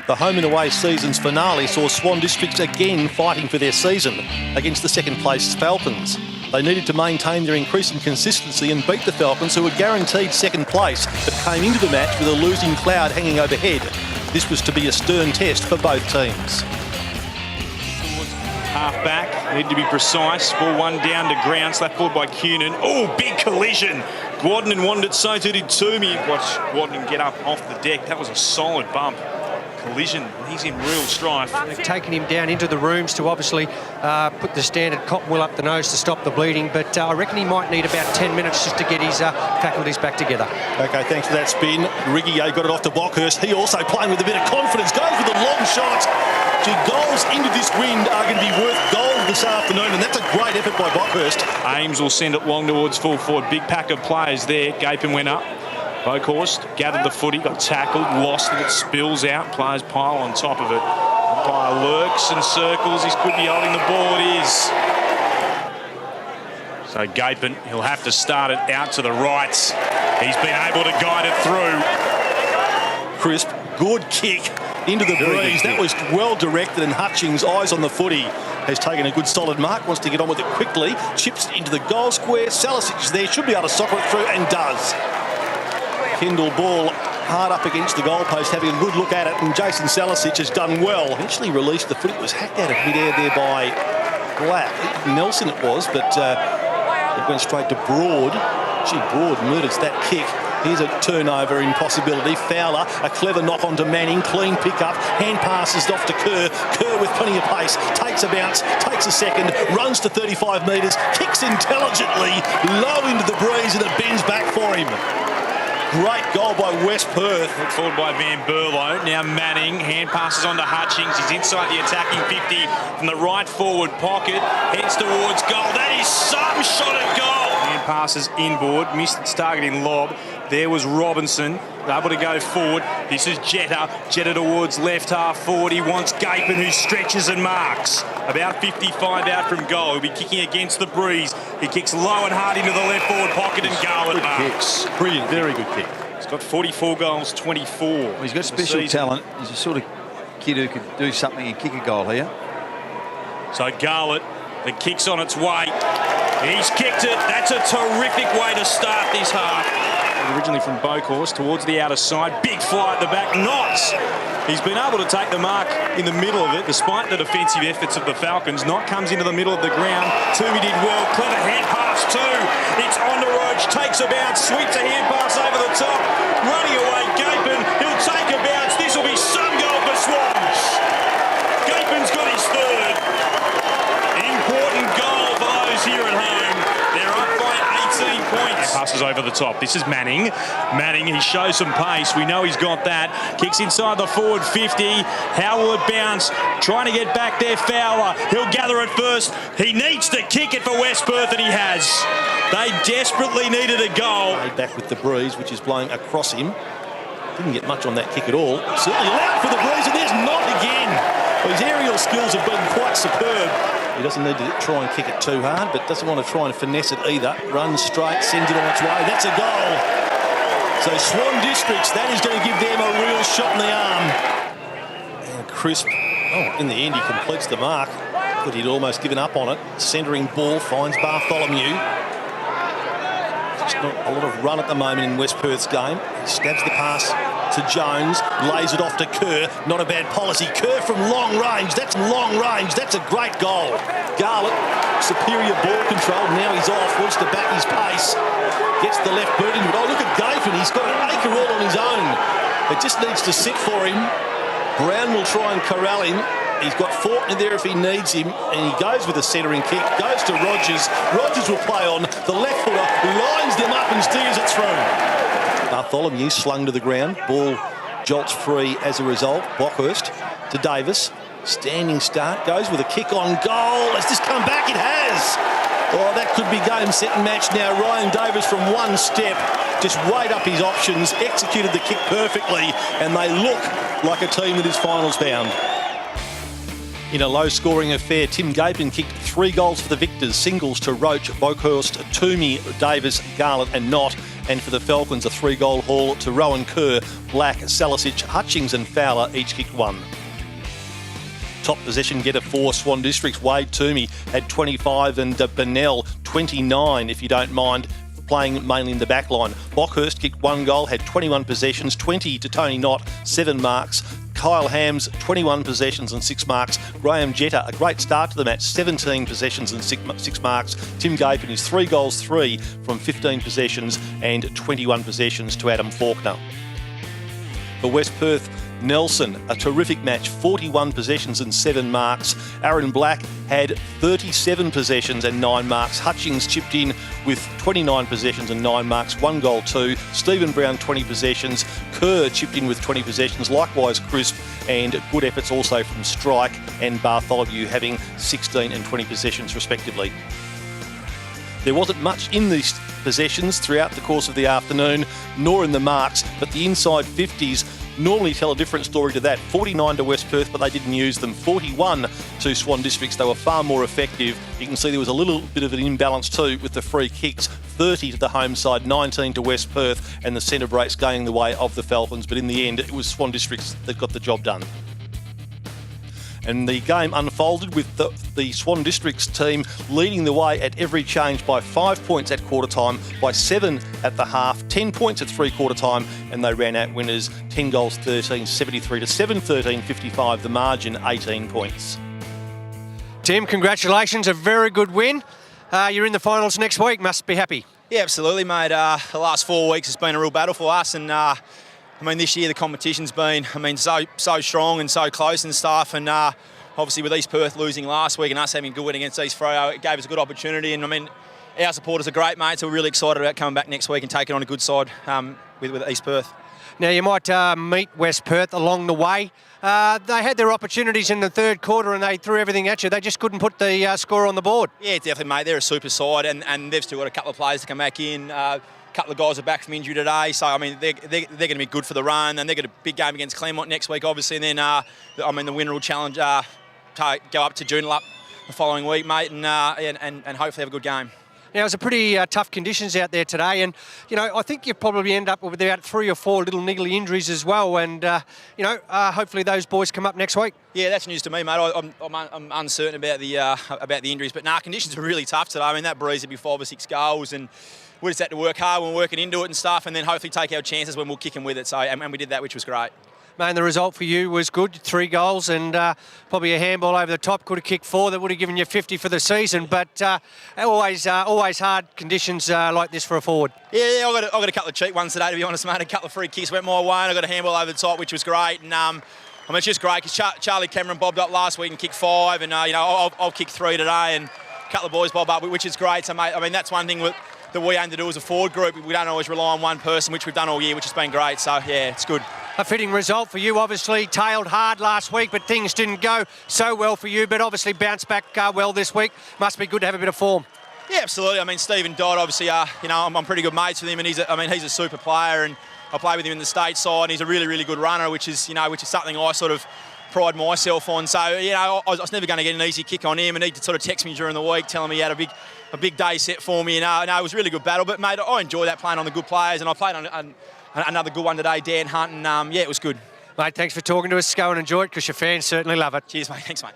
The home and away season's finale saw Swan Districts again fighting for their season against the second place Falcons. They needed to maintain their increasing consistency and beat the Falcons, who were guaranteed second place, but came into the match with a losing cloud hanging overhead. This was to be a stern test for both teams. Half back, need to be precise. Ball one down to ground, slapped forward by Cunin. Oh, big collision. Guadagnon wanted it, so too did Toomey. Watch Guadagnon get up off the deck. That was a solid bump. Collision, he's in real strife. They've taken him down into the rooms to obviously put the standard cotton wool up the nose to stop the bleeding, but I reckon he might need about 10 minutes just to get his faculties back together. Okay, thanks for that spin. Rigier got it off to Bockhurst. He also playing with a bit of confidence, goes with a long shot. Gee, goals into this wind are going to be worth gold this afternoon, and that's a great effort by Bockhurst. Ames will send it long towards full forward. Big pack of players there. Gapin went up. Bockhurst gathered the footy, got tackled, lost it, it spills out, players pile on top of it. Umpire lurks and circles, he could be holding the ball, it is. So Gapin, he'll have to start it out to the right. He's been able to guide it through. Crisp, good kick into the breeze. That was well directed, and Hutchings, eyes on the footy, has taken a good solid mark, wants to get on with it quickly, chips it into the goal square. Salisic is there, should be able to soccer it through, and does. Kendall ball hard up against the goalpost, having a good look at it, and Jason Salisic has done well. Eventually released the foot. It was hacked out of mid-air there by Black. Nelson it was, but it went straight to Broad. Gee, Broad murders that kick. Here's a turnover impossibility. Fowler, a clever knock onto Manning, clean pick-up, hand passes off to Kerr. Kerr with plenty of pace, takes a bounce, takes a second, runs to 35 metres, kicks intelligently, low into the breeze, and it bends back for him. Great goal by West Perth. Look forward by Van Berlo. Now Manning, hand passes on to Hutchings. He's inside the attacking 50 from the right forward pocket. Heads towards goal. That is some shot at goal. Hand passes inboard, missed its targeting lob. There was Robinson, able to go forward. This is Jetta. Jetta towards left half forward. He wants Gapin, who stretches and marks. About 55 out from goal. He'll be kicking against the breeze. He kicks low and hard into the left forward pocket, and Garland marks. Brilliant, very good kick. He's got 44 goals, 24. Well, he's got special talent. He's a sort of kid who could do something and kick a goal here. So Garland, the kick's on its way. He's kicked it. That's a terrific way to start this half. Originally from Bockhurst towards the outer side. Big fly at the back. Knots. He's been able to take the mark in the middle of it, despite the defensive efforts of the Falcons. Knott comes into the middle of the ground. Toomey did well. Clever hand pass too. It's on to Roach. Takes a bounce. Sweeps a hand pass over the top. Running away. Gapin. He'll take a bounce. This will be some goal for Swans. Gapin's got his third. Important goal for those here at home. They're up by 18 points. Passes over the top. This is Manning. Manning, he shows some pace. We know he's got that. Kicks inside the forward 50. How will it bounce? Trying to get back there, Fowler. He'll gather it first. He needs to kick it for West Perth, and he has. They desperately needed a goal. Back with the breeze, which is blowing across him. Didn't get much on that kick at all. Certainly allowed for the breeze, and there's Knott again. Well, his aerial skills have been quite superb. He doesn't need to try and kick it too hard, but doesn't want to try and finesse it either. Runs straight, sends it on its way. That's a goal. So Swan Districts, that is going to give them a real shot in the arm. And Crisp, in the end, he completes the mark, but he'd almost given up on it. Centering ball, finds Bartholomew. Just not a lot of run at the moment in West Perth's game. He stabs the pass to Jones, lays it off to Kerr. Not a bad policy. Kerr from long range. That's long range. That's a great goal. Garlett, superior ball control. Now he's off. Wants to back his pace. Gets the left boot into it. Oh, look at Gapin. He's got an acre all on his own. It just needs to sit for him. Brown will try and corral him. He's got Fortner there if he needs him, and he goes with a centering kick, goes to Rogers. Rogers will play on the left footer, lines them up and steers it through. Bartholomew slung to the ground. Ball jolts free as a result. Bockhurst to Davis. Standing start, goes with a kick on goal. Has this come back? It has. Oh, that could be game, set and match now. Ryan Davis from one step just weighed up his options, executed the kick perfectly, and they look like a team that is finals bound. In a low-scoring affair, Tim Gapin kicked 3 goals for the victors, singles to Roach, Bockhurst, Toomey, Davis, Garlett and Knott. And for the Falcons, a 3-goal haul to Rowan Kerr, Black, Salisic, Hutchings and Fowler each kicked 1. Top possession getter for Swan Districts, Wade Toomey had 25 and Bennell 29, if you don't mind, playing mainly in the back line. Bockhurst kicked 1 goal, had 21 possessions, 20 to Tony Knott, 7 marks. Kyle Hams, 21 possessions and 6 marks. Graham Jetta, a great start to the match, 17 possessions and 6 marks. Tim Gapin is 3 goals, 3 from 15 possessions and 21 possessions to Adam Faulkner. For West Perth, Nelson, a terrific match, 41 possessions and 7 marks. Aaron Black had 37 possessions and 9 marks. Hutchings chipped in with 29 possessions and 9 marks, 1 goal, 2. Stephen Brown, 20 possessions. Kerr chipped in with 20 possessions, likewise Crisp, and good efforts also from Strike and Bartholomew, having 16 and 20 possessions respectively. There wasn't much in these possessions throughout the course of the afternoon, nor in the marks, but the inside 50s normally tell a different story to that. 49 to West Perth, but they didn't use them. 41 to Swan Districts, they were far more effective. You can see there was a little bit of an imbalance too with the free kicks. 30 to the home side, 19 to West Perth, and the centre breaks going the way of the Falcons, but in the end it was Swan Districts that got the job done. And the game unfolded with the Swan Districts team leading the way at every change by 5 points at quarter time, by 7 at the half, 10 points at three-quarter time, and they ran out winners 10 goals 13, 73 to 7, 13, 55, the margin 18 points. Tim, congratulations, a very good win. You're in the finals next week, must be happy. Yeah, absolutely, mate. The last 4 weeks has been a real battle for us, and I mean, this year the competition's been, so strong and so close and stuff. And obviously with East Perth losing last week and us having a good win against East Freo, it gave us a good opportunity. And I mean, our supporters are great, mate. So we're really excited about coming back next week and taking on a good side with East Perth. Now, you might meet West Perth along the way. They had their opportunities in the third quarter and they threw everything at you. They just couldn't put the score on the board. Yeah, definitely, mate. They're a super side and they've still got a couple of players to come back in. A couple of guys are back from injury today, so I mean they're going to be good for the run, and they've got a big game against Claremont next week, obviously, and then I mean the winner will challenge to go up to Joondalup the following week, mate, and hopefully have a good game. Now, it was a pretty tough conditions out there today, and you know I think you probably end up with about 3 or 4 little niggly injuries as well, and hopefully those boys come up next week. Yeah, that's news to me, mate. I'm uncertain about the injuries, but conditions are really tough today. I mean that breeze would be 5 or 6 goals, and we just had to work hard. We're working into it and stuff, and then hopefully take our chances when we'll kick them with it. So, and we did that, which was great. Man, the result for you was good, 3 goals and probably a handball over the top. Could have kicked 4. That would have given you 50 for the season. But always hard conditions like this for a forward. Yeah, I got a couple of cheap ones today, to be honest, mate. A couple of free kicks went my way, and I got a handball over the top, which was great. And I mean, it's just great because Charlie Cameron bobbed up last week and kicked 5, and I'll kick 3 today, and a couple of boys bob up, which is great. So, mate, I mean that's one thing that we aim to do as a forward group. We don't always rely on one person, which we've done all year, which has been great. So, yeah, it's good. A fitting result for you, obviously. Tailed hard last week, but things didn't go so well for you, but obviously bounced back well this week. Must be good to have a bit of form. Yeah, absolutely. I mean, Stephen Dodd, obviously, I'm pretty good mates with him, and he's a super player, and I play with him in the state side, and he's a really, really good runner, which is something I sort of pride myself on. So, I was never going to get an easy kick on him, and he'd sort of text me during the week telling me he had a big day set for me. And it was a really good battle. But, mate, I enjoy that playing on the good players, and I played on another good one today, Dan Hunt, and, it was good. Mate, thanks for talking to us. Go and enjoy it because your fans certainly love it. Cheers, mate. Thanks, mate.